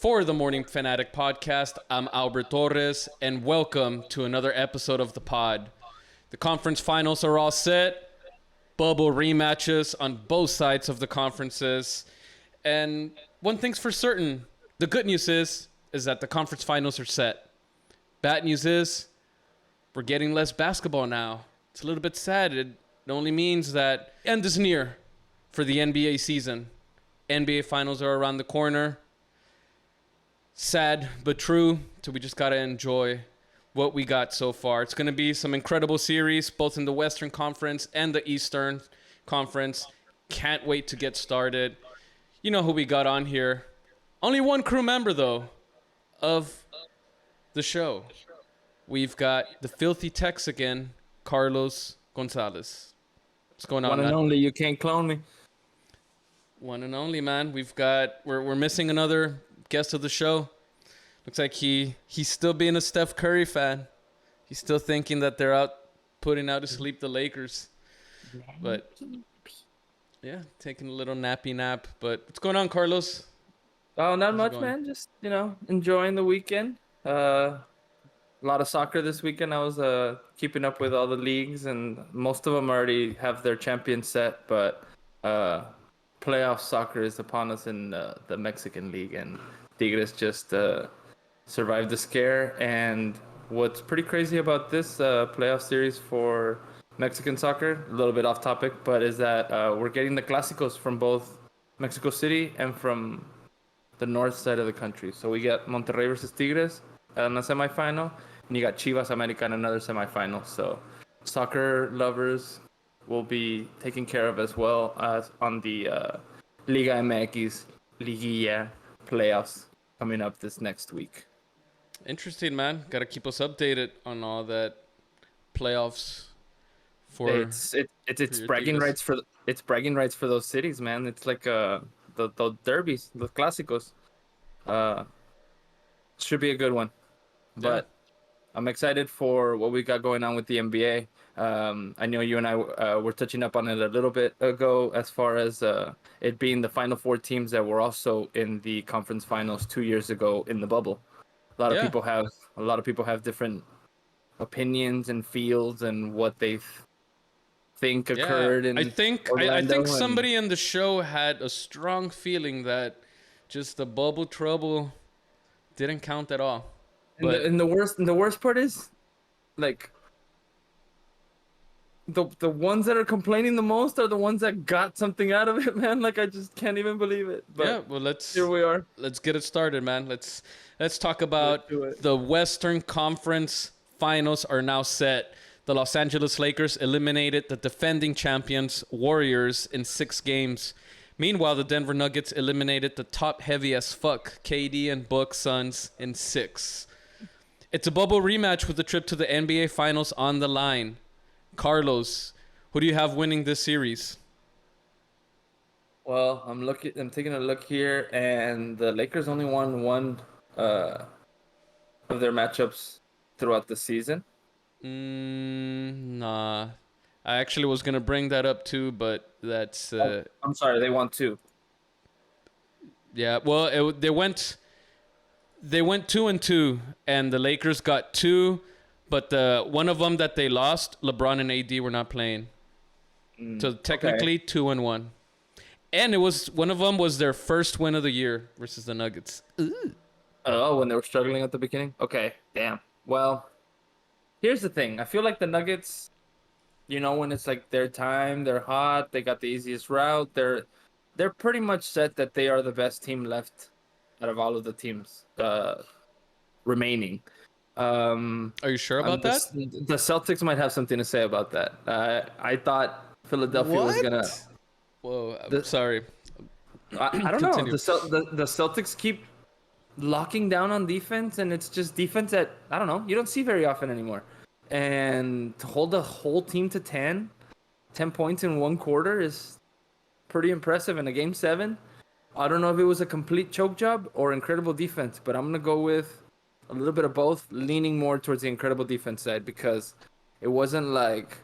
For the Morning Fanatic podcast, I'm Albert Torres, and welcome to another episode of the pod. The conference finals are all set, bubble rematches on both sides of the conferences, and one thing's for certain, the good news is that the conference finals are set. Bad news is, we're getting less basketball now. It's a little bit sad. It only means that end is near for the NBA season. NBA finals are around the corner. Sad but true, so we just got to enjoy what we got so far. It's going to be some incredible series, both in the Western Conference and the Eastern Conference. Can't wait to get started. You know who we got on here. Only one crew member, though, of the show. We've got the filthy Texican, Carlos Gonzalez. What's going on, One and man? only, you can't clone me. One and only, man. We're missing another guest of the show. Looks like he's still being a Steph Curry fan. He's still thinking that they're out putting out to sleep the Lakers. But yeah, taking a little nappy nap. But what's going on, Carlos? Oh, not How's it much, going? man. Just, enjoying the weekend. A lot of soccer this weekend. I was keeping up with all the leagues, and most of them already have their champions set, but playoff soccer is upon us in the Mexican league, and Tigres just survived the scare. And what's pretty crazy about this playoff series for Mexican soccer, a little bit off topic, but is that we're getting the Clásicos from both Mexico City and from the north side of the country. So we got Monterrey versus Tigres in a semifinal, and you got Chivas America in another semifinal. So soccer lovers will be taken care of as well as on the Liga MX Liguilla playoffs coming up this next week. Interesting, man. Got to keep us updated on all that playoffs. It's your bragging Tigres. rights bragging rights for those cities, man. It's like the derbies, the clásicos. Should be a good one. But I'm excited for what we got going on with the NBA. I know you and I were touching up on it a little bit ago, as far as it being the final four teams that were also in the conference finals 2 years ago in the bubble. A lot of people have different opinions and fields and what they think occurred in I think Orlando. somebody in the show had a strong feeling that just the bubble trouble didn't count at all. But And the worst part is, like, the ones that are complaining the most are the ones that got something out of it, man. Like, I just can't even believe it. But yeah, well here we are. let's get it started, man. Let's talk about Let's do it. the Western Conference finals are now set. The Los Angeles Lakers eliminated the defending champions Warriors in 6 games. Meanwhile, the Denver Nuggets eliminated the top heavy as fuck KD and Bucks Suns in 6. It's a bubble rematch with the trip to the NBA Finals on the line. Carlos, who do you have winning this series? Well, I'm taking a look here, and the Lakers only won one of their matchups throughout the season. Nah. I actually was going to bring that up too, but that's... I'm sorry, they won two. yeah, well, they went 2-2, and the Lakers got 2, but one of them that they lost, LeBron and AD were not playing. So technically 2-1. And it was one of them was their first win of the year versus the Nuggets. Ooh. Oh, when they were struggling at the beginning? Okay, damn. Well, here's the thing. I feel like the Nuggets, when it's like their time, they're hot, they got the easiest route, they're pretty much set that they are the best team left out of all of the teams remaining. Are you sure about that? The Celtics might have something to say about that. I thought Philadelphia was gonna. Whoa, I'm sorry. I don't know. Continue. The Celtics keep locking down on defense, and it's just defense that I don't know. You don't see very often anymore. And to hold the whole team to 10 points in one quarter is pretty impressive in a game 7. I don't know if it was a complete choke job or incredible defense, but I'm going to go with a little bit of both, leaning more towards the incredible defense side, because it wasn't like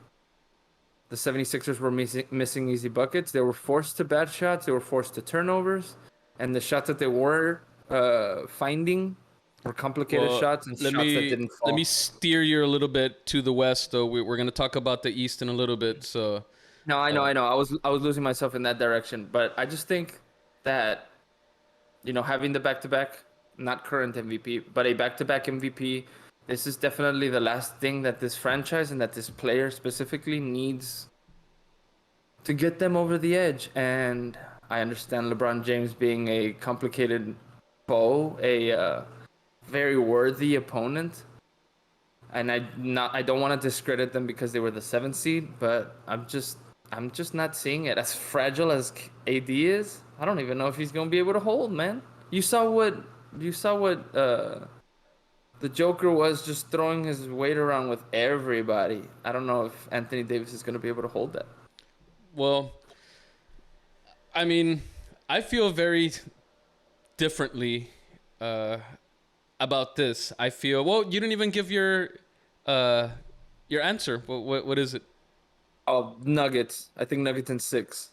the 76ers were missing easy buckets. They were forced to bad shots. They were forced to turnovers. And the shots that they were finding or complicated Well, shots and let shots that me didn't let me fall. steer you a little bit to the west, though. We're gonna talk about the east in a little bit. So, No, I know, uh, I know. I was losing myself in that direction, but I just think that having the back-to-back, not current MVP, but a back-to-back MVP, this is definitely the last thing that this franchise and that this player specifically needs to get them over the edge. And I understand LeBron James being a complicated foe, a very worthy opponent, and I don't want to discredit them because they were the seventh seed, but I'm just not seeing it. As fragile as AD is, I don't even know if he's gonna be able to hold, man. You saw what the Joker was, just throwing his weight around with everybody. I don't know if Anthony Davis is gonna be able to hold that. well, I mean, I feel very differently uh, about this. I feel well. You didn't even give uh, your answer. What is it? Oh, Nuggets. I think Nuggets in 6.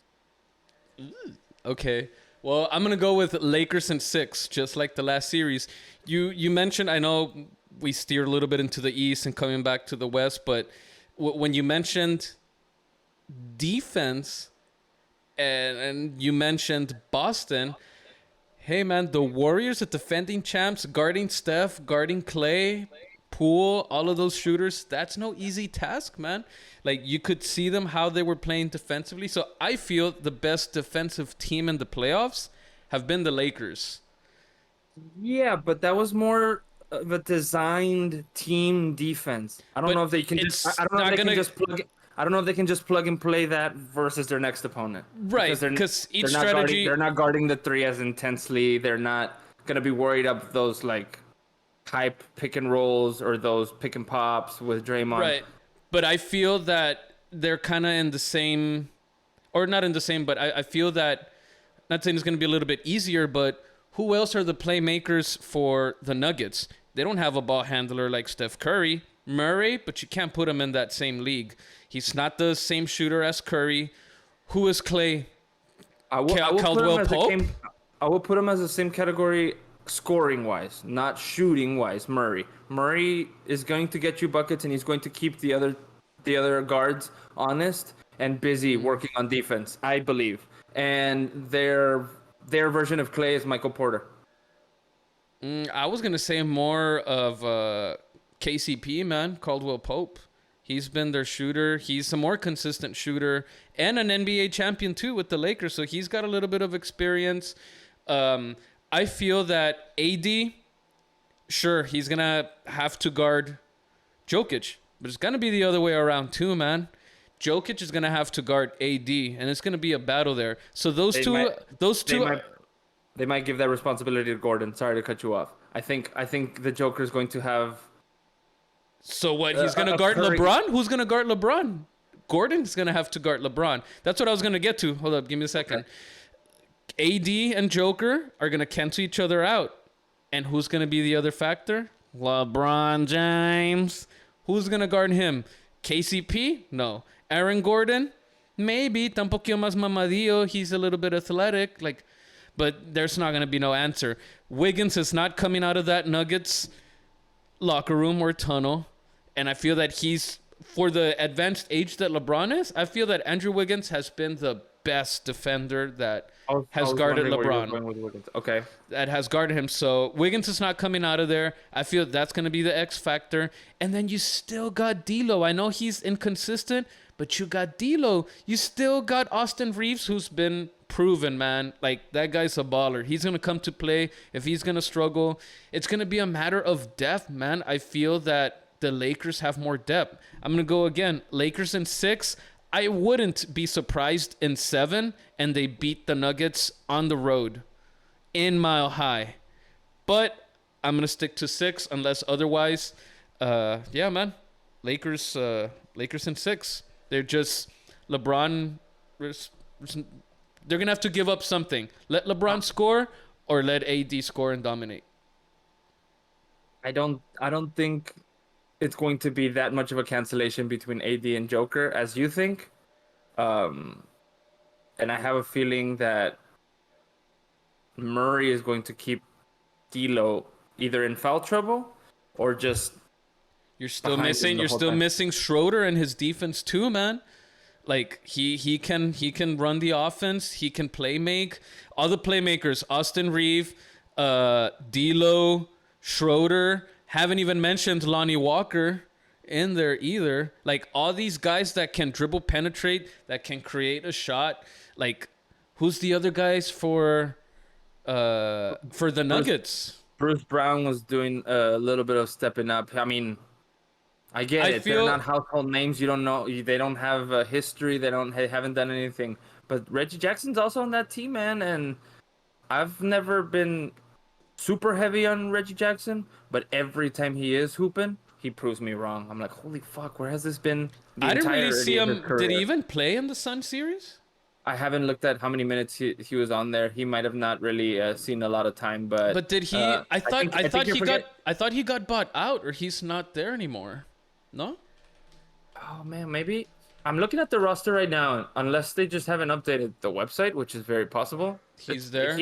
Okay. Well, I'm gonna go with Lakers in 6, just like the last series. You mentioned. I know we steered a little bit into the East and coming back to the West, but when you mentioned defense and you mentioned Boston, hey man, the Warriors, the defending champs, guarding Steph, guarding Clay, Poole, all of those shooters, that's no easy task, man. Like you could see them how they were playing defensively. So I feel the best defensive team in the playoffs have been the Lakers. Yeah, but that was more of a designed team defense. I don't But know if they can just. I it's don't know if not they can gonna just plug. I don't know if they can just plug and play that versus their next opponent because right because each they're not guarding. strategy They're not guarding the three as intensely. They're not gonna be worried of those like hype pick and rolls or those pick and pops with Draymond. right. But I feel that they're kind of in the same, or not in the same, but I feel that not saying it's going to be a little bit easier, but who else are the playmakers for the Nuggets? They don't have a ball handler like Steph Curry, Murray, but you can't put him in that same league. He's not the same shooter as Curry. Who is Clay? I will put him Caldwell as the Pope? same. I will put him as the same category scoring wise, not shooting wise. Murray is going to get you buckets, and he's going to keep the other guards honest and busy working on defense. I believe, and their version of Clay is Michael Porter. I was going to say more of KCP, man, Caldwell Pope. He's been their shooter. He's a more consistent shooter and an NBA champion too with the Lakers. So he's got a little bit of experience. I feel that AD, sure, he's going to have to guard Jokic, but it's going to be the other way around too, man. Jokic is going to have to guard AD, and it's going to be a battle there. So those They two, might those they two, might they might give that responsibility to Gordon. Sorry to cut you off. I think the Joker is going to have so what? He's going to a guard Curry. LeBron? Who's going to guard LeBron? Gordon's going to have to guard LeBron. That's what I was going to get to. Hold up, give me a second. AD and Joker are going to cancel each other out. And who's going to be the other factor? LeBron James. Who's going to guard him? KCP? No. Aaron Gordon? Maybe. Tampoco más mamadillo. He's a little bit athletic. But there's not going to be no answer. Wiggins is not coming out of that Nuggets locker room or tunnel. And I feel that he's, for the advanced age that LeBron is, I feel that Andrew Wiggins has been the best defender that has guarded wondering where you were LeBron. going with Wiggins. Okay. That has guarded him. So Wiggins is not coming out of there. I feel that's going to be the X factor. And then you still got D'Lo. I know he's inconsistent, but you got D'Lo. You still got Austin Reeves, who's been proven, man. Like, that guy's a baller. He's going to come to play. If he's going to struggle, it's going to be a matter of depth, man. I feel that the Lakers have more depth. I'm going to go again. Lakers in 6. I wouldn't be surprised in 7 and they beat the Nuggets on the road in Mile High. But I'm going to stick to 6 unless otherwise. Yeah, man. Lakers in 6. They're just LeBron. They're going to have to give up something. Let LeBron score or let AD score and dominate. I don't think it's going to be that much of a cancellation between AD and Joker as you think. And I have a feeling that Murray is going to keep D'Lo either in foul trouble or just You're still behind him missing. the You're whole still time. missing Schroeder and his defense too, man. Like he can run the offense. He can play make. All the playmakers: Austin Reeve, D'Lo, Schroeder. Haven't even mentioned Lonnie Walker in there either. Like all these guys that can dribble, penetrate, that can create a shot. Like who's the other guys for the Bruce, Nuggets? Bruce Brown was doing a little bit of stepping up. I mean, I get I it. They're feel not household names. You don't know. They don't have a history. They haven't done anything. But Reggie Jackson's also on that team, man. And I've never been super heavy on Reggie Jackson, but every time he is hooping, he proves me wrong. I'm like, holy fuck, where has this been the I didn't really entirety see of his him. Did he career? even play in the Sun series? I haven't looked at how many minutes he was on there. He might have not really seen a lot of time, but But did he? I thought you're he got. forgetting. I thought he got bought out, or he's not there anymore. No. Oh man, maybe I'm looking at the roster right now. Unless they just haven't updated the website, which is very possible. He's there.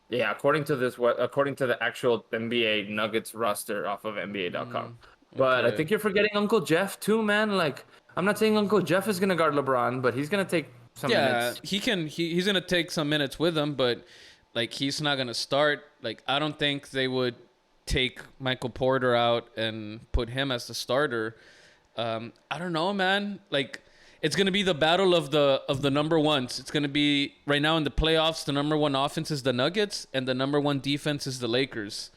Yeah, according to the actual NBA Nuggets roster off of NBA.com. But I Okay. think you're forgetting Uncle Jeff too, man. Like I'm not saying Uncle Jeff is gonna guard LeBron, but he's gonna take some Yeah, minutes. he can. He's gonna take some minutes with him, but like he's not gonna start. Like I don't think they would take Michael Porter out and put him as the starter. I don't know, man. Like it's gonna be the battle of the number ones. It's gonna be right now in the playoffs. The number one offense is the Nuggets, and the number one defense is the Lakers.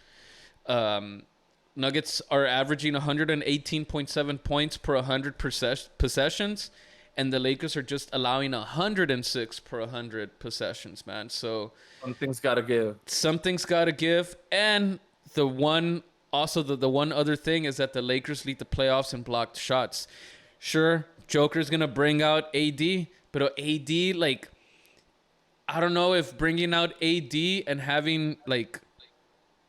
Nuggets are averaging 118.7 points per 100 possessions, and the Lakers are just allowing 106 per 100 possessions, man. So Something's gotta give. something's got to give. And the one also the one other thing is that the Lakers lead the playoffs in blocked shots. Sure, Joker's gonna bring out AD, but AD, like, I don't know if bringing out AD and having like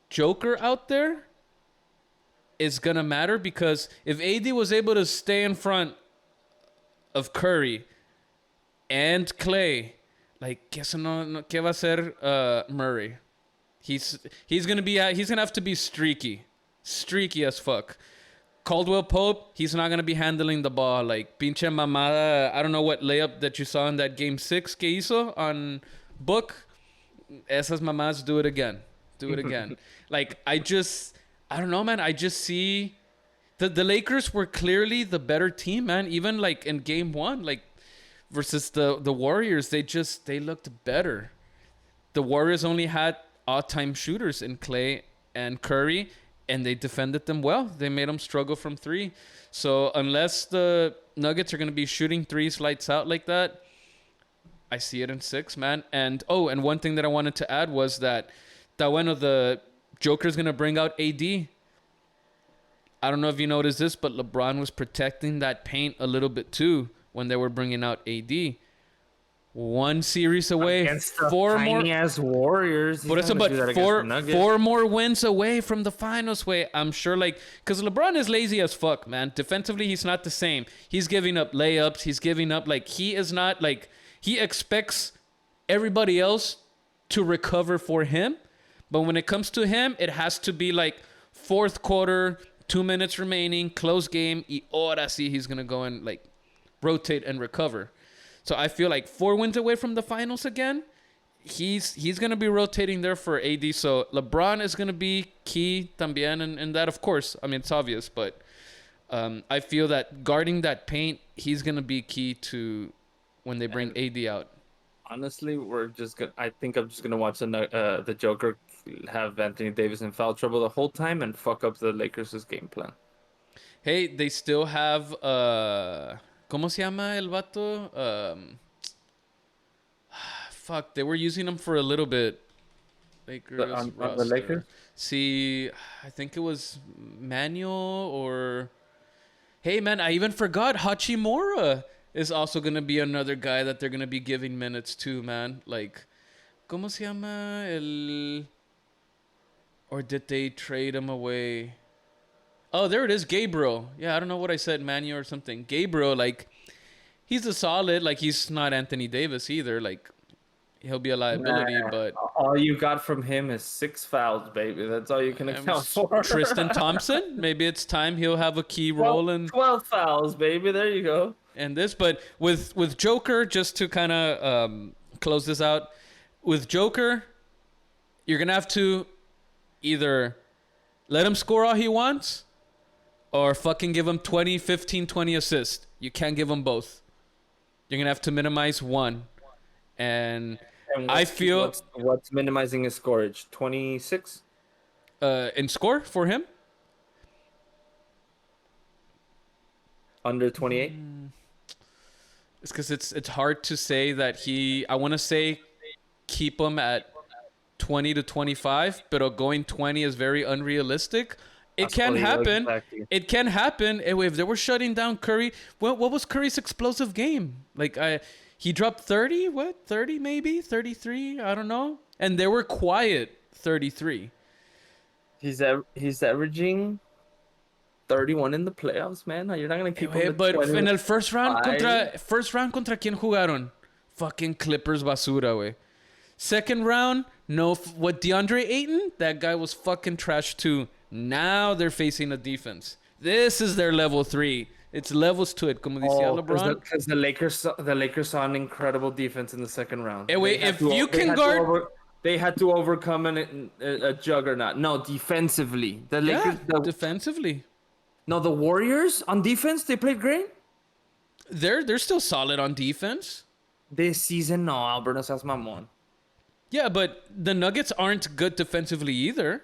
Joker out there is gonna matter, because if AD was able to stay in front of Curry and Clay, like, ¿qué va a hacer Murray? He's gonna have to be streaky as fuck. Caldwell Pope, he's not gonna be handling the ball. Like pinche mamada. I don't know what layup that you saw in that game 6 que hizo on Book. Esas mamadas, do it again. Do it again. Like I don't know, man. I just see the Lakers were clearly the better team, man. Even like in game 1, like versus the Warriors, they looked better. The Warriors only had odd-time shooters in Clay and Curry, and they defended them well. They made them struggle from 3. So unless the Nuggets are going to be shooting threes lights out like that, I see it in 6, man. And one thing that I wanted to add was that the Joker's going to bring out AD. I don't know if you noticed this, but LeBron was protecting that paint a little bit too when they were bringing out AD. One series away, Against the four more. tiny ass Warriors. But it's about four more wins away from the finals. Way I'm sure, like, because LeBron is lazy as fuck, man. Defensively, he's not the same. He's giving up layups. He's giving up, like, he is not like, he expects everybody else to recover for him. But when it comes to him, it has to be like fourth quarter, 2 minutes remaining, close game. Y ahora sí, he's gonna go and like rotate and recover. So I feel like 4 wins away from the finals again. He's going to be rotating there for AD. So LeBron is going to be key también and that, of course. I mean, it's obvious. But I feel that guarding that paint, he's going to be key to when they bring AD out. Honestly, I think I'm just gonna watch the Joker have Anthony Davis in foul trouble the whole time and fuck up the Lakers' game plan. Hey, they still have... ¿Cómo se llama el vato? Fuck, they were using him for a little bit. Lakers On roster. the Lakers? See, I think it was Manuel or... Hey, man, I even forgot Hachimura is also going to be another guy that they're going to be giving minutes to, man. Like, ¿cómo se llama el... Or did they trade him away? Oh, there it is, Gabriel. Yeah, I don't know what I said, Manu or something. Gabriel, like, he's a solid. Like, he's not Anthony Davis either. Like, he'll be a liability. But All you got from him is 6 fouls, baby. That's all you can account for. Tristan Thompson, maybe it's time he'll have a key role in 12 fouls, baby. There you go. and this. But with Joker, just to kind of close this out, with Joker, you're gonna have to either let him score all he wants or fucking give him 20, 15, 20 assists. You can't give him both. You're gonna have to minimize one. And I feel what's minimizing his scoreage? 26 in score for him. under 28. It's because it's hard to say that I want to say keep him at 20 to 25, but going 20 is very unrealistic. It can happen. Exactly. It can happen. If they were shutting down Curry, what was Curry's explosive game? Like he dropped 30, 30 maybe, 33, I don't know. And they were quiet 33. He's averaging 31 in the playoffs, man. You're not going to keep him. But en el first round contra quién jugaron? Fucking Clippers basura, güey. Second round, no, what DeAndre Ayton? That guy was fucking trash too. Now they're facing a defense. This is their level 3. It's levels to it, como decía LeBron. Because the Lakers saw an incredible defense in the second round. If you can guard, they had to overcome a juggernaut. No, defensively, the Lakers. Defensively. No, the Warriors on defense, they played great. They're still solid on defense. This season, no, Alberto seas mamón. Yeah, but the Nuggets aren't good defensively either.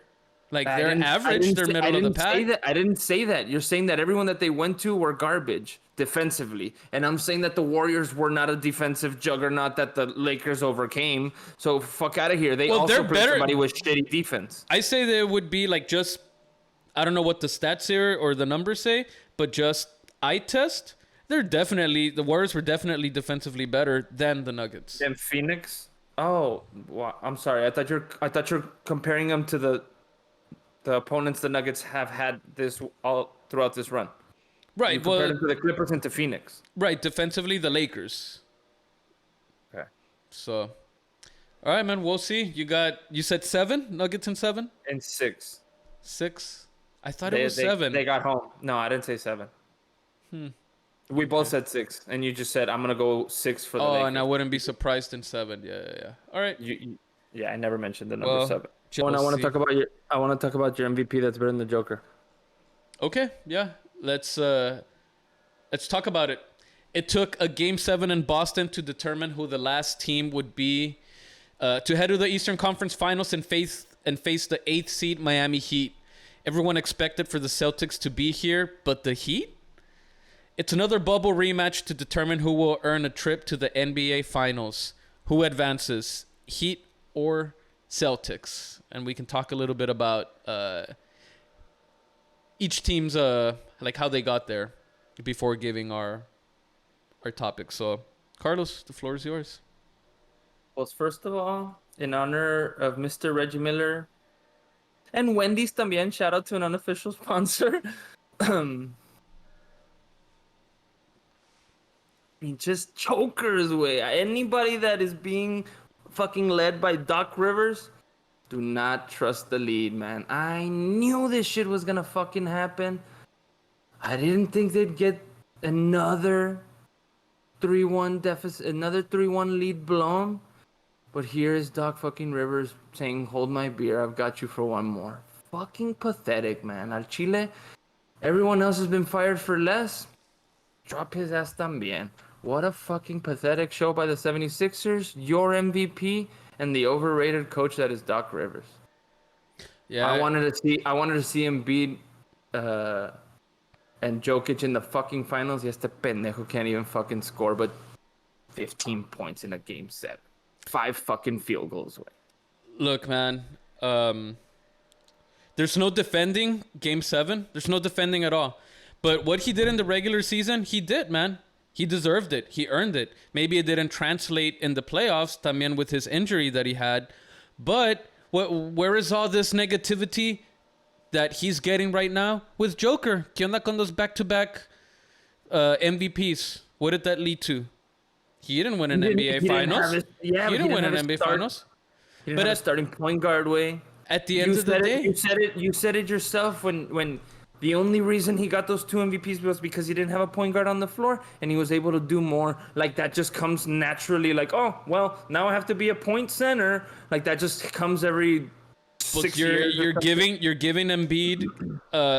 Like, they're average, they're middle of the pack. I didn't say that. You're saying that everyone that they went to were garbage defensively. And I'm saying that the Warriors were not a defensive juggernaut that the Lakers overcame. So fuck out of here. They also played somebody with shitty defense. I say they would be like just, I don't know what the stats here or the numbers say, but just eye test. The Warriors were definitely defensively better than the Nuggets. And Phoenix? Oh, well, I'm sorry. I thought you're comparing them to the opponents the Nuggets have had this all throughout this run. Right. You compared them to the Clippers and to Phoenix. Right. Defensively, the Lakers. Okay. So, all right, man. We'll see. You said 7 Nuggets and 7 and 6. 6. I thought it was 7. They got home. No, I didn't say 7. We both said 6, and you just said I'm gonna go 6 for the Lakers. Oh, and I wouldn't be surprised in 7. Yeah. All right. Yeah, I never mentioned the number 7. I want to talk about your MVP that's better than the Joker. Okay, yeah. Let's talk about it. It took a Game 7 in Boston to determine who the last team would be to head to the Eastern Conference Finals and face the 8th seed Miami Heat. Everyone expected for the Celtics to be here, but the Heat? It's another bubble rematch to determine who will earn a trip to the NBA Finals. Who advances, Heat or Celtics? And we can talk a little bit about each team's like how they got there before giving our topic. So, Carlos, the floor is yours. Well, first of all, in honor of Mr. Reggie Miller and Wendy's también, shout out to an unofficial sponsor. Just chokers, way. Anybody that is being fucking led by Doc Rivers, do not trust the lead, man. I knew this shit was gonna fucking happen. I didn't think they'd get another 3-1 deficit, another 3-1 lead blown. But here is Doc fucking Rivers saying, hold my beer, I've got you for one more. Fucking pathetic, man. Al Chile, everyone else has been fired for less. Drop his ass también. What a fucking pathetic show by the 76ers, your MVP, and the overrated coach that is Doc Rivers. Yeah, I wanted to see him beat and Jokic in the fucking finals. Y este pendejo can't even fucking score, but 15 points in a game 7. 5 fucking field goals away. Look, man, there's no defending game 7. There's no defending at all. But what he did in the regular season, he did, man. He deserved it. He earned it. Maybe it didn't translate in the playoffs, también with his injury that he had. But where is all this negativity that he's getting right now with Joker? ¿Qué onda con those back-to-back MVPs? What did that lead to? He didn't win He an didn't. NBA He didn't have Finals. his. Yeah, He but he didn't didn't win have an his NBA start. Finals. He didn't But have a starting point guard way. at the You end of the said it. day, You said it. You said it yourself when the only reason he got those two MVPs was because he didn't have a point guard on the floor and he was able to do more. Like that just comes naturally. Like, oh well, now I have to be a point center. Like that just comes every but 6 years or something. you're giving Embiid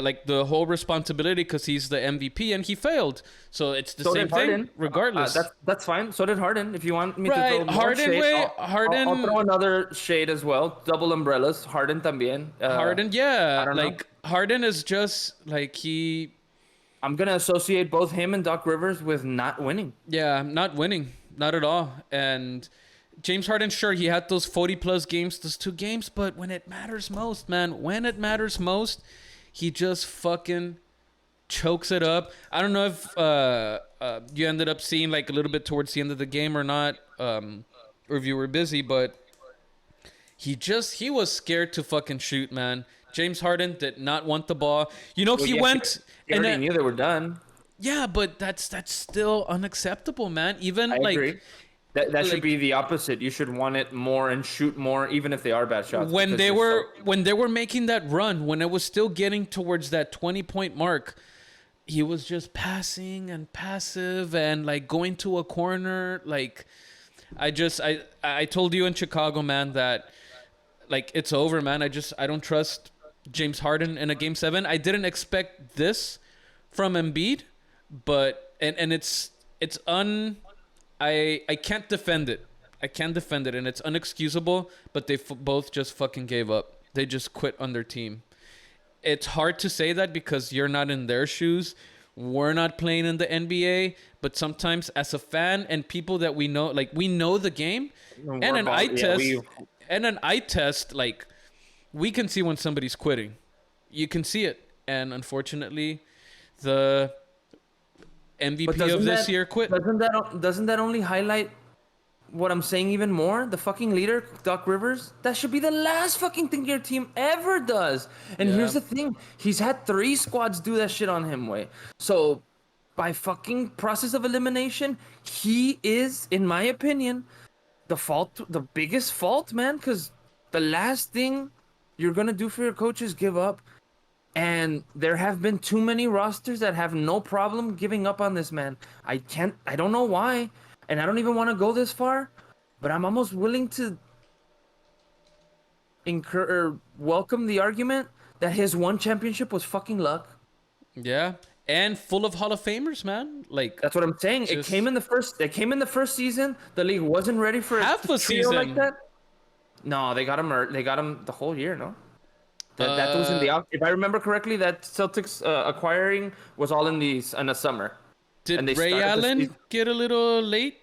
like the whole responsibility because he's the MVP and he failed. So it's the So same did thing, Harden. regardless. That's fine. So did Harden. If you want me to throw Right, more Harden shade, way, I'll Harden, throw another shade as well. Double umbrellas. Harden también. Harden, I yeah, don't know. like Harden is just like he, I'm gonna associate both him and Doc Rivers with not winning. yeah, not winning, not at all. And James Harden, sure, he had those 40 plus games, those 2 games, but when it matters most, man, when it matters most, he just fucking chokes it up. I don't know if you ended up seeing like a little bit towards the end of the game or not, or if you were busy, but he was scared to fucking shoot, man. James Harden did not want the ball. You know, Well, he yeah, went he and already then, knew they were done. yeah, but that's still unacceptable, man. Even I like agree. That should like be the opposite. You should want it more and shoot more, even if they are bad shots. when because they you're were so- when they were making that run, when it was still getting towards that 20-point mark, he was just passing and passive and like going to a corner. Like I told you in Chicago, man, that like it's over, man. I don't trust James Harden in a game 7. I didn't expect this from Embiid, but and it's I can't defend it. I can't defend it, and it's unexcusable. But they both just fucking gave up. They just quit on their team. It's hard to say that because you're not in their shoes. We're not playing in the NBA, but sometimes as a fan and people that we know, like we know the game, and we're an eye yeah, test, we- and an eye test, like we can see when somebody's quitting. You can see it, and unfortunately, the MVP of this year quit. Doesn't that only highlight what I'm saying even more? The fucking leader, Doc Rivers, that should be the last fucking thing your team ever does. And Yeah. here's the thing: he's had 3 squads do that shit on him. Way so. By fucking process of elimination, he is, in my opinion, the biggest fault, man. Because the last thing you're gonna do for your coach is give up. And there have been too many rosters that have no problem giving up on this man. I don't know why, and I don't even want to go this far, but I'm almost willing to welcome the argument that his one championship was fucking luck. Yeah, and full of Hall of Famers, man. Like That's what I'm saying. It Just- came in the first season. The league wasn't ready for Half a trio like season. that. No, they got him. They got him the whole year. No, that was in the if I remember correctly, that Celtics acquiring was all in the summer. did and they Ray started the Allen season- get a little late,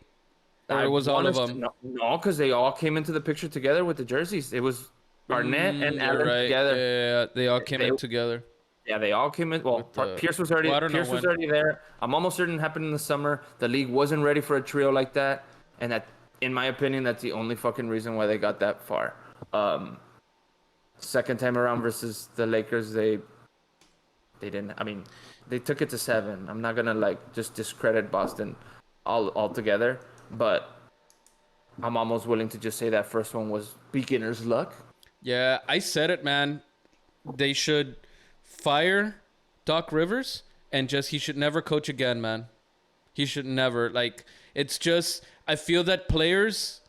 or I was all of wanna them? No, because they all came into the picture together with the jerseys. It was Barnett and You're Allen right. together. Yeah, they all came They- in together. Yeah, they all came in. Well, With the- Pierce was already Well, I don't know Pierce was when. already there. I'm almost certain it happened in the summer. The league wasn't ready for a trio like that, and that, in my opinion, that's the only fucking reason why they got that far. Second time around versus the Lakers, they didn't. I mean, they took it to 7. I'm not gonna like just discredit Boston altogether, but I'm almost willing to just say that first one was beginner's luck. Yeah, I said it, man. They should fire Doc Rivers and he should never coach again, man. He should never. Like, it's just, I feel that players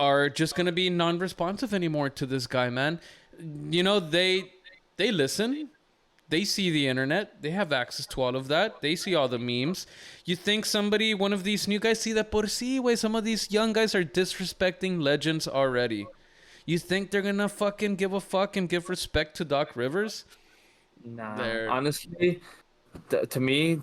are just going to be non-responsive anymore to this guy, man. You know, they listen. They see the internet. They have access to all of that. They see all the memes. You think one of these new guys, see that por si, way, some of these young guys are disrespecting legends already. You think they're gonna fucking give a fuck and give respect to Doc Rivers? Nah, They're- honestly, to me,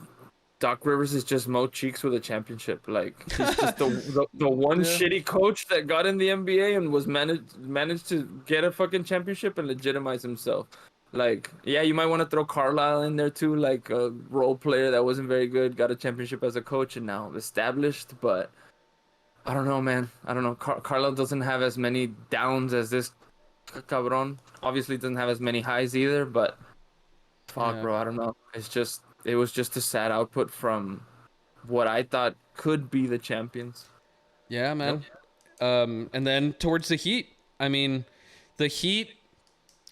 Doc Rivers is just Mo Cheeks with a championship. Like he's just the one Yeah. shitty coach that got in the NBA and was managed to get a fucking championship and legitimize himself. Like, yeah, you might want to throw Carlisle in there too, like a role player that wasn't very good, got a championship as a coach and now established. But I don't know, man. I don't know. Carlisle doesn't have as many downs as this cabron. Obviously, doesn't have as many highs either. But fuck, Yeah. bro, I don't know. It was just a sad output from what I thought could be the champions. Yeah, Nope. man. And then towards the Heat. I mean, the Heat,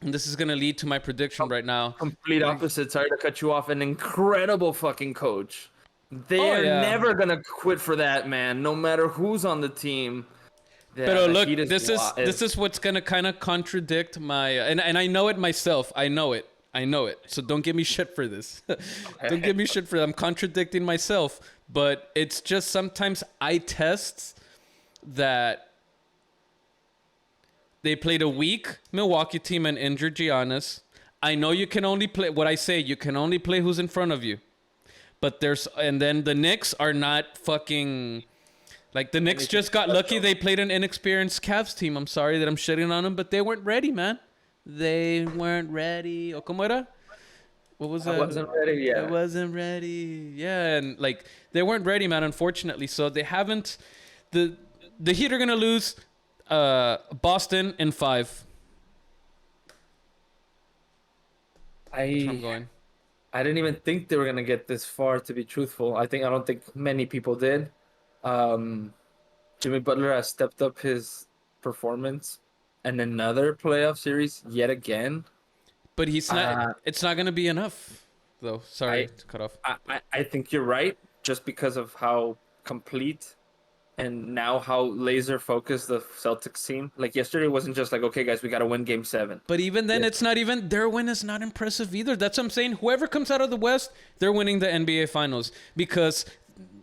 and this is going to lead to my prediction right now. Complete opposite. Sorry to cut you off. An incredible fucking coach. Oh, They're yeah. never gonna quit for that man, no matter who's on the team. Yeah, But the look, Heat this is what's gonna kind of contradict my and I know it myself. I know it. So don't give me shit for this. Don't give me shit for that. I'm contradicting myself. But it's just sometimes I test that they played a weak Milwaukee team and injured Giannis. I know you can only play what I say. You can only play who's in front of you. But and then the Knicks are not fucking. Like, the Knicks just got lucky. They played an inexperienced Cavs team. I'm sorry that I'm shitting on them, but they weren't ready, man. They weren't ready. O como era? What was that? I wasn't ready yet. I wasn't ready. Yeah, and, like, they weren't ready, man, unfortunately. So they haven't... The Heat are going to lose Boston in 5. That's where I'm going. I didn't even think they were gonna get this far, to be truthful. I don't think many people did. Jimmy Butler has stepped up his performance in another playoff series yet again. But he's not. It's not going to be enough, though. Sorry to cut off. I think you're right, just because of how complete and now how laser focused the Celtics seem. Like, yesterday wasn't just like, okay, guys, we got to win Game 7. But even then, it's not even their win is not impressive either. That's what I'm saying. Whoever comes out of the West, they're winning the NBA Finals because,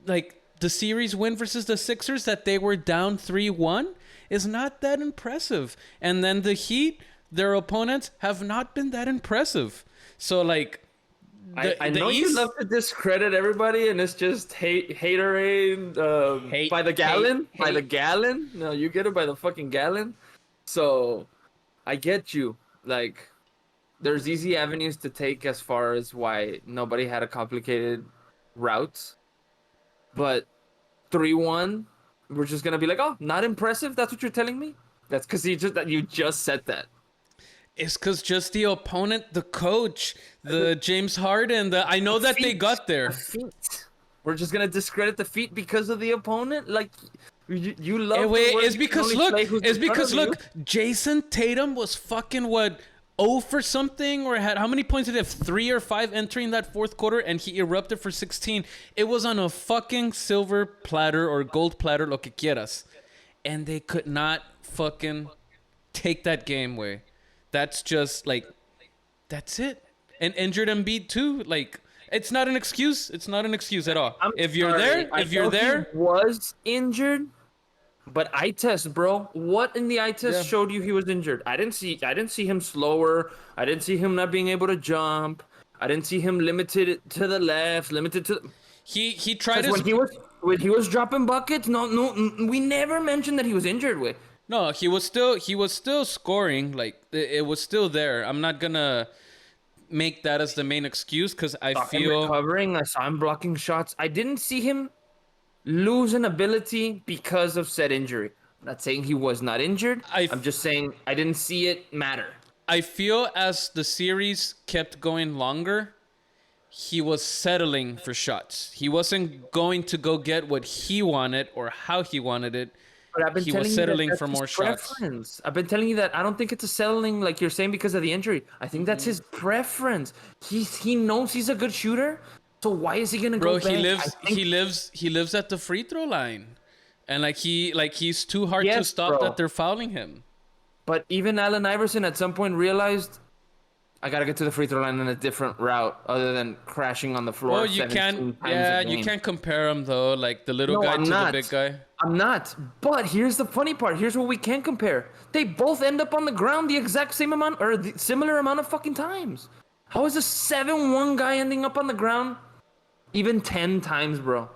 like, the series win versus the Sixers that they were down 3-1 is not that impressive. And then the Heat, their opponents have not been that impressive. So, like, I know East, you love to discredit everybody, and it's just haterade Hate, by the gallon. hate, By the hate. gallon. No, you get it by the fucking gallon. So, I get you. Like, there's easy avenues to take as far as why nobody had a complicated route. But 3-1, we're just gonna be like, oh, not impressive. That's what you're telling me. That's because you just said that. It's because just the opponent, the coach, the James Harden, I know that they got there. The feet. We're just gonna discredit the feet because of the opponent. Like, you love. Hey, wait, it's you can because only look, play who's it's in front because of you. look, Jason Tatum was fucking what 0 for something, or had how many points did he have? 3 or 5 entering that fourth quarter, and he erupted for 16. It was on a fucking silver platter or gold platter, lo que quieras, and they could not fucking take that game away. That's just like, that's it. And injured Embiid too. Like, it's not an excuse. It's not an excuse at all. If you're there, I know he was injured, but eye test, bro. What in the eye test showed you he was injured? I didn't see him slower. I didn't see him not being able to jump. I didn't see him limited to the left, limited to. He tried his. When he was dropping buckets. No, we never mentioned that he was injured. With. No, he was still scoring. Like, it was still there. I'm not gonna make that as the main excuse because I feel recovering. I saw him blocking shots. I didn't see him lose an ability because of said injury. I'm not saying he was not injured. I'm just saying I didn't see it matter. I feel as the series kept going longer, he was settling for shots. He wasn't going to go get what he wanted or how he wanted it. But I've been he telling was you settling that's for more his shots. preference. I've been telling you that I don't think it's a settling like you're saying because of the injury. I think that's his preference. He knows he's a good shooter. So why is he gonna Bro, go back? he lives at the free throw line. And he's too hard to Yes, stop bro. that they're fouling him. But even Allen Iverson at some point realized I gotta get to the free throw line in a different route other than crashing on the floor. Well, you can't compare him though. Like the little guy to the big guy. I'm not. But here's the funny part. Here's what we can compare. They both end up on the ground the exact same amount or the similar amount of fucking times. How is a 7-1 guy ending up on the ground even 10 times, bro?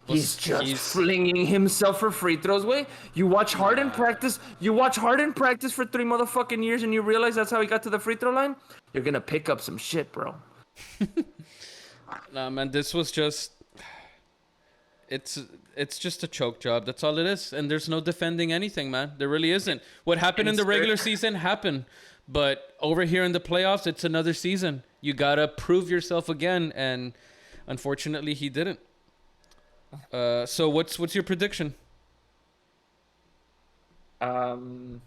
He's just flinging himself for free throws. Wait, you watch Harden practice. You watch Harden practice for 3 motherfucking years, and you realize that's how he got to the free throw line. You're gonna pick up some shit, bro. Nah, man, this was just. It's just a choke job. That's all it is, and there's no defending anything, man. There really isn't. What happened in the regular season happened, but over here in the playoffs, it's another season. You gotta prove yourself again, and unfortunately, he didn't. So what's your prediction? Um,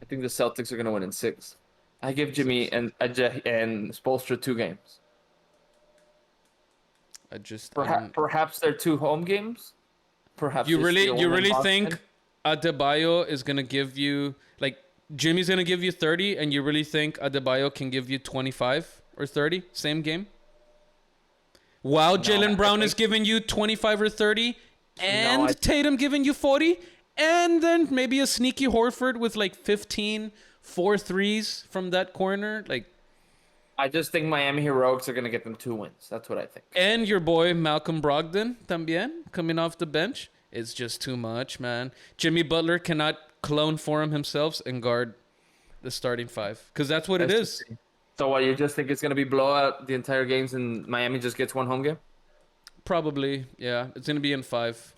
I think the Celtics are gonna win in 6. I give Jimmy Six. and Spoelstra 2 games. I don't. Perhaps they're 2 home games. Perhaps they steal You one in really Boston. think Adebayo is gonna give you like Jimmy's gonna give you 30, and you really think Adebayo can give you 25 or 30 same game? While No, Jalen I Brown is think giving you 25 or 30, no. and Tatum giving you 40, and then maybe a sneaky Horford with like 15 4 threes from that corner, like, I just think Miami Heroics are gonna get them 2 wins. That's what I think. and your boy Malcolm Brogdon también coming off the bench. It's just too much, man. Jimmy Butler cannot clone for him himself and guard the starting 5 because that's what it Let's just is. see. So what, you just think it's gonna be blowout the entire games and Miami just gets 1 home game? Probably, yeah. It's gonna be in 5.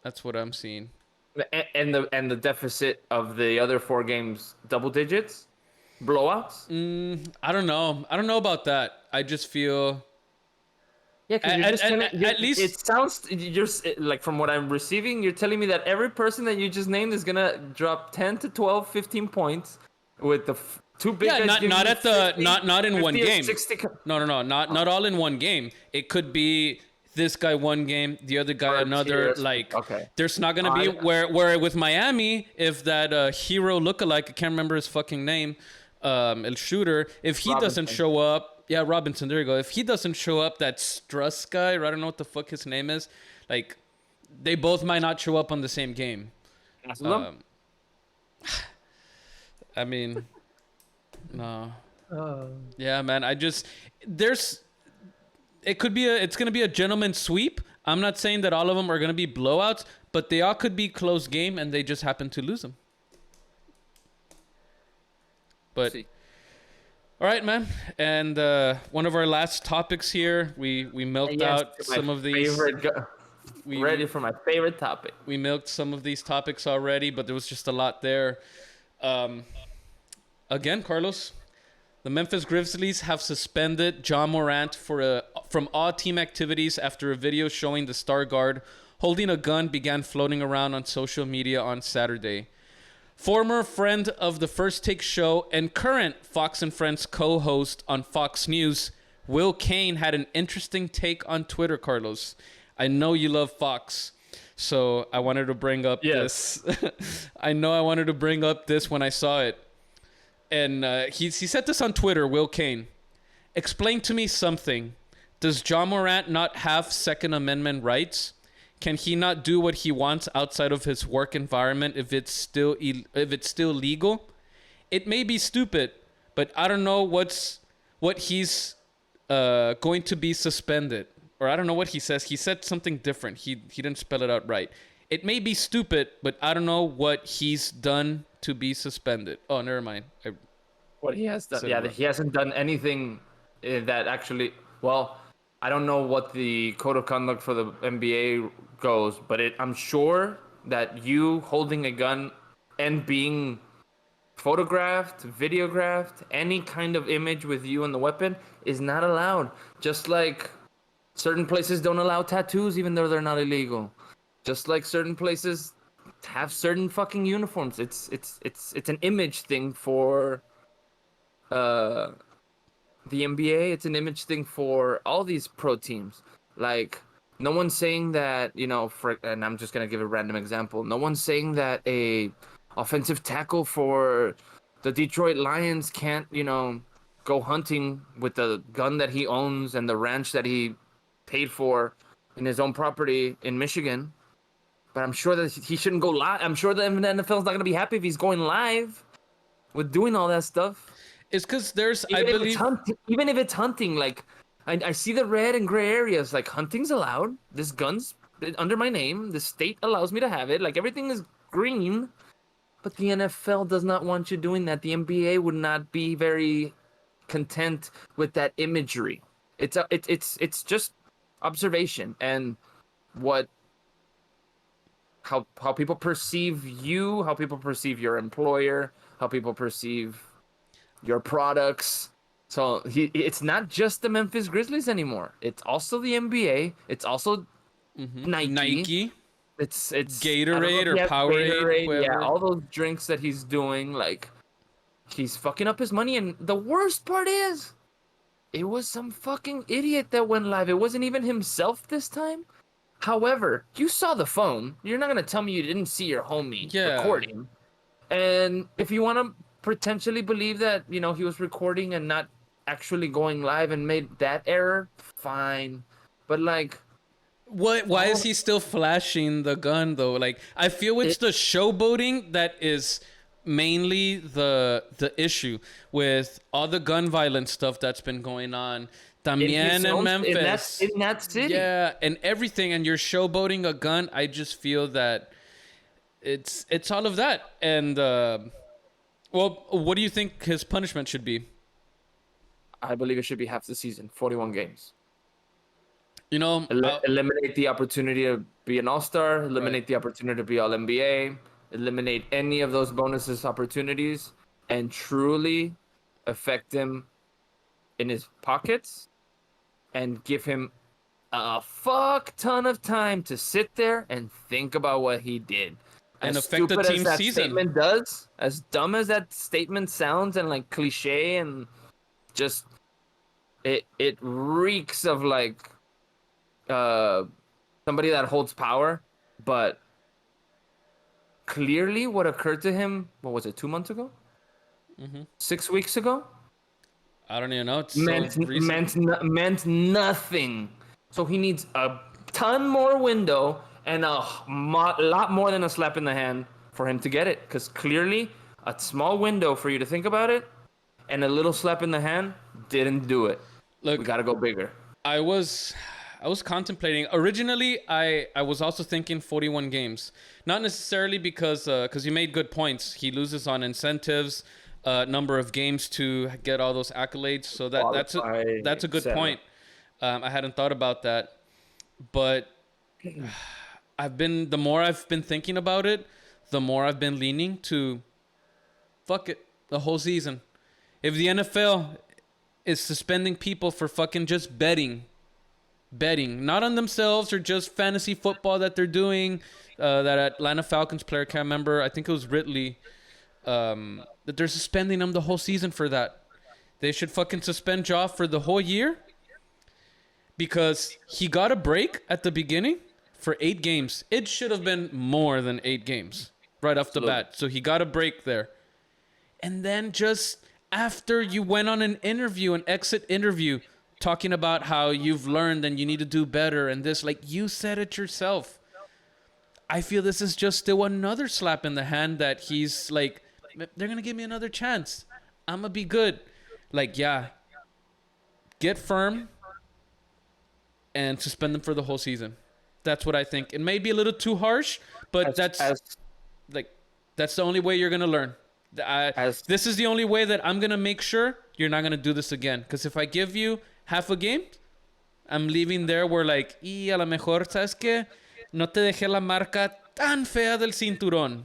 That's what I'm seeing. And the deficit of the other 4 games double digits? Blowouts? I don't know. I don't know about that. I just feel Yeah, because you're just at least it sounds like from what I'm receiving, you're telling me that every person that you just named is gonna drop 10 to 12, 15 points with the 2 big yeah, guys giving not you at the 50, not in one 50 or game. 60. No, not all in one game. It could be this guy one game, the other guy Or another. tiers. Like, Okay. there's not gonna be where with Miami, if that hero lookalike, I can't remember his fucking name, El Shooter, if he doesn't Robinson. show up, yeah, Robinson, there you go. If he doesn't show up, that Struss guy, or I don't know what the fuck his name is, like, they both might not show up on the same game. Aslam? I mean, no. Yeah, man. There's, it's gonna be a gentleman's sweep. I'm not saying that all of them are gonna be blowouts, but they all could be close game, and they just happen to lose them. But See. all right, man. And one of our last topics here, we milked Yes, out my some of these. Ready for my favorite topic. We milked some of these topics already, but there was just a lot there. Again, Carlos, the Memphis Grizzlies have suspended Ja Morant from all team activities after a video showing the star guard holding a gun began floating around on social media on Saturday. Former friend of the First Take show and current Fox and Friends co-host on Fox News, Will Kane, had an interesting take on Twitter, Carlos. I know you love Fox, so I wanted to bring up this. I know I wanted to bring up this when I saw it. And he said this on Twitter, Will Kane. Explain to me something. Does Ja Morant not have Second Amendment rights? Can he not do what he wants outside of his work environment if it's still legal? It may be stupid, but I don't know what he's going to be suspended. Or I don't know what he says. He said something different. He didn't spell it out right. It may be stupid, but I don't know what he's done to be suspended. Oh, never mind. What he has done. Yeah, wrong. he hasn't done anything that actually. Well, I don't know what the code of conduct for the NBA goes, but I'm sure that you holding a gun and being photographed, videographed, any kind of image with you and the weapon is not allowed. Just like certain places don't allow tattoos even though they're not illegal. Just like certain places have certain fucking uniforms. It's an image thing for the NBA. It's an image thing for all these pro teams. Like, no one's saying that, and I'm just gonna give a random example. No one's saying that a offensive tackle for the Detroit Lions can't, go hunting with the gun that he owns and the ranch that he paid for in his own property in Michigan. But I'm sure that he shouldn't go live. I'm sure the NFL's not going to be happy if he's going live with doing all that stuff. It's because there's, even if it's hunting, like, I see the red and gray areas. Like, hunting's allowed. This gun's under my name. The state allows me to have it. Like, everything is green. But the NFL does not want you doing that. The NBA would not be very content with that imagery. It's just observation and how people perceive you, how people perceive your employer, how people perceive your products. So it's not just the Memphis Grizzlies anymore. It's also the NBA. It's also Nike. it's I don't know Gatorade if or he has Powerade, Gatorade, yeah, whatever. all those drinks that he's doing, like he's fucking up his money. And the worst part is, it was some fucking idiot that went live. It wasn't even himself this time. However, you saw the phone. You're not gonna tell me you didn't see your homie Yeah. recording. And if you want to potentially believe that, he was recording and not actually going live and made that error, fine. But like, What? Why is all he still flashing the gun though? Like, I feel it's it, the showboating that is mainly the issue with all the gun violence stuff that's been going on. in his También in own Memphis. in that city. Yeah, and everything, and you're showboating a gun. I just feel that it's all of that. And well, what do you think his punishment should be? I believe it should be half the season, 41 games. You know, Eliminate the opportunity to be an all-star, right. eliminate the opportunity to be all-NBA, eliminate any of those bonuses opportunities, and truly affect him in his pockets and give him a fuck ton of time to sit there and think about what he did. And As affect the stupid as team that season. statement does, as dumb as that statement sounds and like cliche and just it reeks of like somebody that holds power, but clearly what occurred to him, what was it, 2 months ago? 6 weeks ago? I don't even know. It's so recent. Meant nothing. So he needs a ton more window and a lot more than a slap in the hand for him to get it. Because clearly, a small window for you to think about it and a little slap in the hand didn't do it. Look, We got to go bigger. I was contemplating. Originally, I was also thinking 41 games. Not necessarily because you made good points. He loses on incentives, number of games to get all those accolades. So that's a good point. I hadn't thought about that, but the more I've been thinking about it, the more I've been leaning to fuck it the whole season. If the NFL is suspending people for fucking just betting, not on themselves or just fantasy football that they're doing. That Atlanta Falcons player, can't remember, I think it was Ridley, that they're suspending him the whole season for that. They should fucking suspend Ja for the whole year because he got a break at the beginning for 8 games. It should have been more than 8 games right off the bat. So he got a break there. And then just after you went on an exit interview, talking about how you've learned and you need to do better and this, like you said it yourself. I feel this is just still another slap in the hand that he's like, they're going to give me another chance. I'm going to be good. Like, yeah, get firm and suspend them for the whole season. That's what I think. It may be a little too harsh, but that's the only way you're going to learn. This is the only way that I'm going to make sure you're not going to do this again. Because if I give you half a game, I'm leaving there where like, y a lo mejor, ¿sabes qué? No te dejé la marca tan fea del cinturón.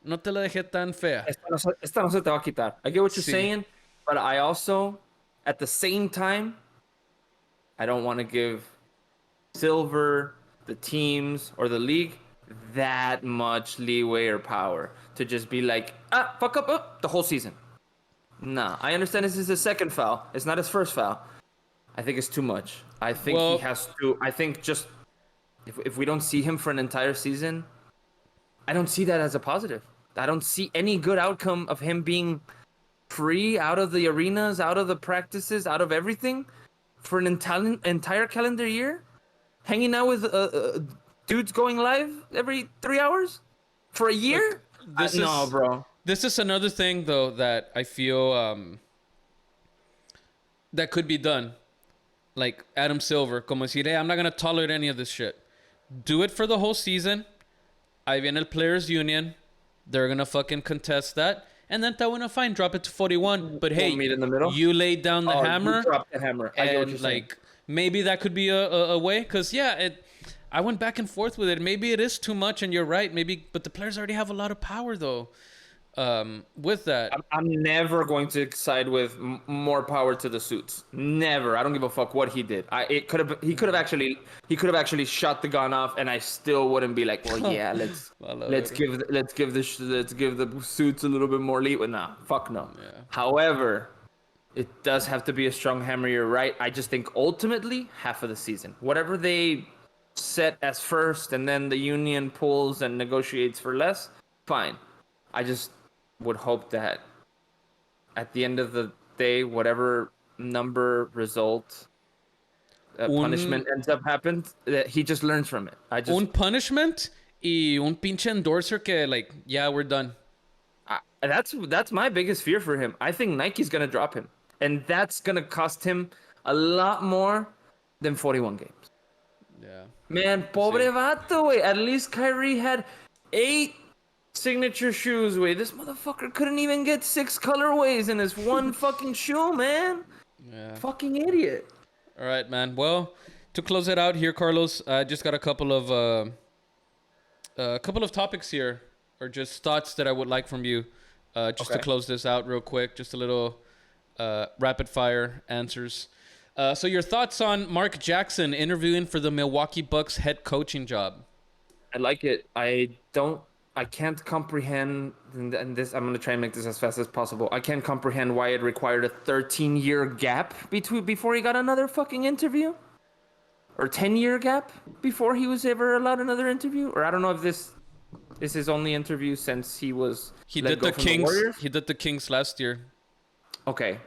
No te la dejé tan fea. Esta no se te va a quitar. I get what you're Sí. saying, but I also, at the same time, I don't want to give Silver, the teams, or the league that much leeway or power to just be like, fuck up the whole season. Nah, I understand this is his second foul. It's not his first foul. I think it's too much. I think he has to. I think just if we don't see him for an entire season, I don't see that as a positive. I don't see any good outcome of him being free out of the arenas, out of the practices, out of everything for an entire calendar year, hanging out with dudes going live every 3 hours for a year. Look, no, bro. This is another thing though that I feel that could be done. Like Adam Silver, como decir, hey, I'm not going to tolerate any of this shit. Do it for the whole season. Ahí viene el Players Union. They're going to fucking contest that. And then that one fine, drop it to 41. But hey, meet in the middle? You laid down the hammer. You dropped the hammer. I get what you're saying. Like, maybe that could be a way. Because, yeah, I went back and forth with it. Maybe it is too much and you're right. Maybe, but the players already have a lot of power, though. With that, I'm never going to side with more power to the suits. Never. I don't give a fuck what he did. He could have actually shot the gun off, and I still wouldn't be like, well, yeah, let's give the suits a little bit more leeway. Nah, fuck no. Yeah. However, it does have to be a strong hammer. You're right. I just think ultimately half of the season, whatever they set as first, and then the union pulls and negotiates for less, fine. I just would hope that at the end of the day, whatever number result punishment ends up happened, that he just learns from it. Un punishment y un pinche endorser que like, yeah, we're done. That's my biggest fear for him. I think Nike's gonna drop him, and that's gonna cost him a lot more than 41 games. Yeah. Man, pobre vato, güey. At least Kyrie had 8 signature shoes, güey. This motherfucker couldn't even get 6 colorways in his one fucking shoe, man. Yeah. Fucking idiot. All right, man. Well, to close it out here, Carlos, I just got a couple of topics here, or just thoughts that I would like from you, just to close this out real quick. Just a little rapid fire answers. So your thoughts on Mark Jackson interviewing for the Milwaukee Bucks head coaching job? I like it. I can't comprehend, and this, I'm going to try and make this as fast as possible. I can't comprehend why it required a 13-year gap before he got another fucking interview. Or 10-year gap before he was ever allowed another interview. Or I don't know if this is his only interview since he was let go from the Warriors. He did the Kings last year. Okay.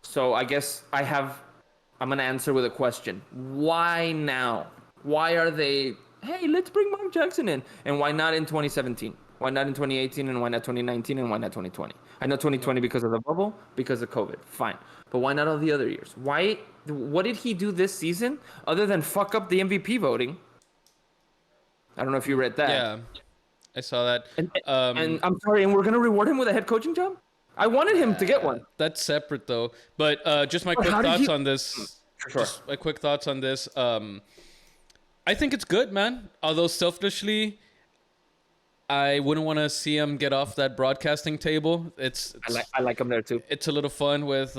So I guess I'm going to answer with a question. Why now? Why are they, hey, let's bring Mark Jackson in? And why not in 2017? Why not in 2018? And why not 2019? And why not 2020? I know 2020 because of the bubble, because of COVID. Fine. But why not all the other years? What did he do this season other than fuck up the MVP voting? I don't know if you read that. Yeah, I saw that. And I'm sorry, and we're going to reward him with a head coaching job? I wanted him to get one. That's separate, though. But just my quick thoughts on this. Sure. Just my quick thoughts on this. I think it's good, man. Although selfishly, I wouldn't want to see him get off that broadcasting table. I like him there too. It's a little fun with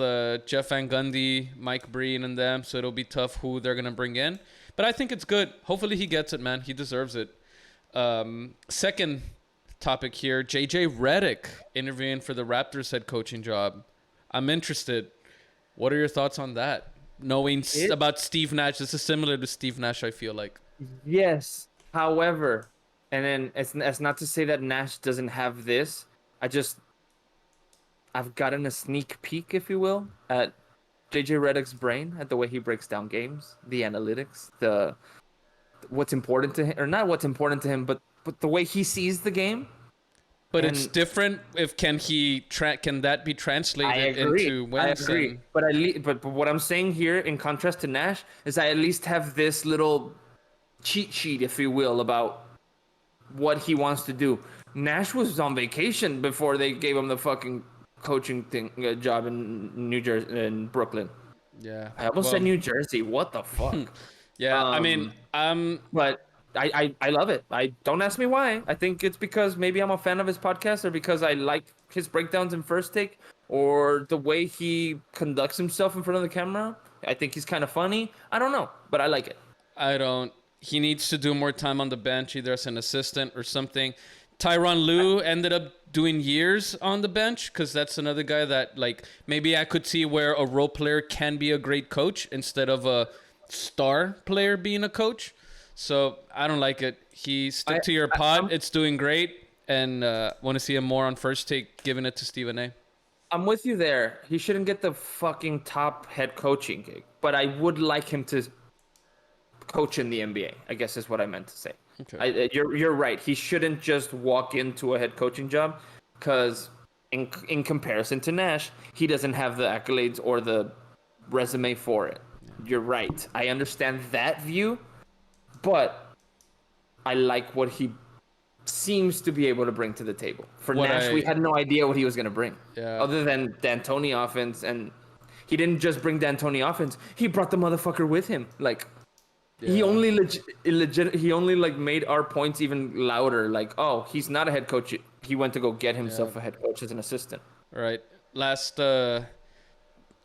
Jeff Van Gundy, Mike Breen, and them. So it'll be tough who they're gonna bring in. But I think it's good. Hopefully he gets it, man. He deserves it. Second topic here: JJ Redick interviewing for the Raptors head coaching job. I'm interested. What are your thoughts on that? Knowing about Steve Nash, this is similar to Steve Nash, I feel like. Yes. However, and then it's not to say that Nash doesn't have this. I've gotten a sneak peek, if you will, at JJ Redick's brain, at the way he breaks down games, the analytics, what's important to him, or not what's important to him, but the way he sees the game. But it's different. Can that be translated into wins? I agree. But what I'm saying here, in contrast to Nash, is I at least have this little cheat sheet, if you will, about what he wants to do. Nash was on vacation before they gave him the fucking coaching job in New Jersey, in Brooklyn. Yeah. I almost said New Jersey. What the fuck? Yeah. I mean, but I love it. I don't ask me why. I think it's because maybe I'm a fan of his podcast, or because I like his breakdowns in First Take, or the way he conducts himself in front of the camera. I think he's kind of funny. I don't know, but I like it. He needs to do more time on the bench, either as an assistant or something. Tyronn Lue ended up doing years on the bench, because that's another guy that, like, maybe I could see where a role player can be a great coach instead of a star player being a coach. So I don't like it. Stick to your pod. It's doing great, and want to see him more on First Take, giving it to Stephen A. I'm with you there. He shouldn't get the fucking top head coaching gig, but I would like him to coach in the NBA, I guess is what I meant to say. Okay. You're right. He shouldn't just walk into a head coaching job, because in comparison to Nash, he doesn't have the accolades or the resume for it. You're right. I understand that view. But I like what he seems to be able to bring to the table. For Nash, we had no idea what he was going to bring. Yeah. Other than D'Antoni offense. And he didn't just bring D'Antoni offense. He brought the motherfucker with him. Like, He Yeah. only he only like made our points even louder. Like, oh, he's not a head coach. He went to go get Yeah. himself a head coach as an assistant. All right. Last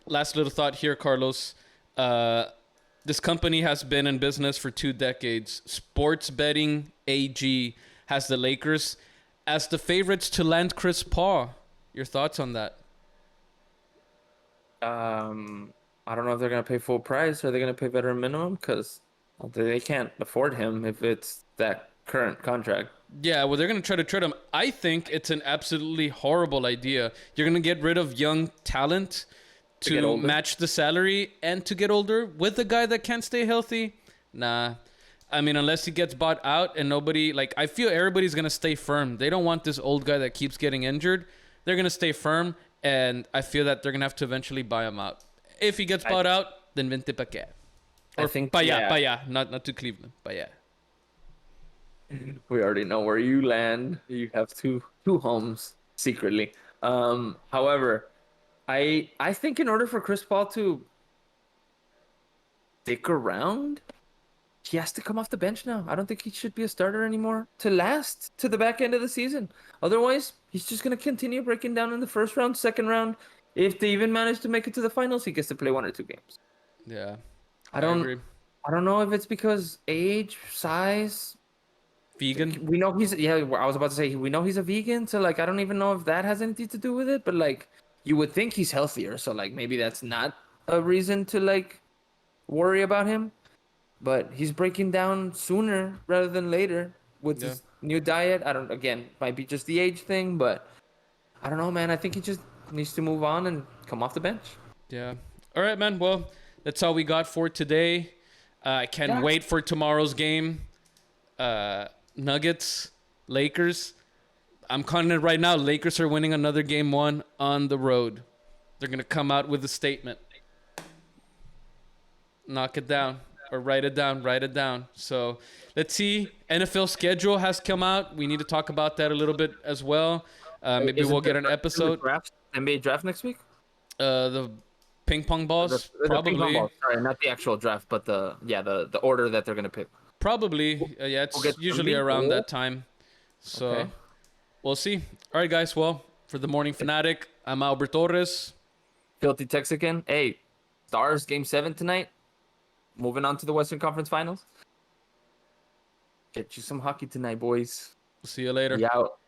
last little thought here, Carlos. Uh, this company has been in business for 2 decades. Sports betting AG has the Lakers as the favorites to land Chris Paul. Your thoughts on that? I don't know if they're gonna pay full price or they're gonna pay veteran minimum because they can't afford him if it's that current contract. Yeah, well, they're going to try to trade him. I think it's an absolutely horrible idea. You're going to get rid of young talent To get to older? match the salary and to get older with a guy that can't stay healthy. Nah. I mean, unless he gets bought out and nobody, like, I feel everybody's going to stay firm. They don't want this old guy that keeps getting injured. They're going to stay firm, and I feel that they're going to have to eventually buy him out. If he gets bought out, then vente pa' qué. Or I think pa' allá, yeah. pa' allá. Not to Cleveland, pa' allá. We already know where you land. You have two homes secretly. However, I think in order for Chris Paul to stick around, he has to come off the bench now. I don't think he should be a starter anymore to last to the back end of the season. Otherwise, he's just gonna continue breaking down in the first round, second round. If they even manage to make it to the finals, he gets to play 1 or 2 games. Yeah, I agree. don't know if it's because age, size. Vegan? We know he's I was about to say we know he's a vegan, so like I don't even know if that has anything to do with it, but like you would think he's healthier, so like maybe that's not a reason to like worry about him. But he's breaking down sooner rather than later with Yeah. his new diet. I don't again, might be just the age thing, but I don't know, man. I think he just needs to move on and come off the bench. Yeah. All right, man. Well, that's all we got for today. I can't wait for tomorrow's game. Nuggets, Lakers. I'm calling it right now. Lakers are winning another game 1 on the road. They're going to come out with a statement. Knock it down or write it down. Write it down. So let's see. NFL schedule has come out. We need to talk about that a little bit as well. Maybe Isn't we'll there get an episode. NBA draft next week? The ping pong balls, The probably. ping pong ball. Sorry, not the actual draft, but the order that they're gonna pick. Probably. Yeah, it's We'll get usually somebody. around Cool. that time. So Okay. we'll see. All right, guys. Well, for the Morning Fanatic, I'm Albert Torres. Filthy Texican. Hey, Stars game 7 tonight. Moving on to the Western Conference Finals. Get you some hockey tonight, boys. We'll see you later. We out.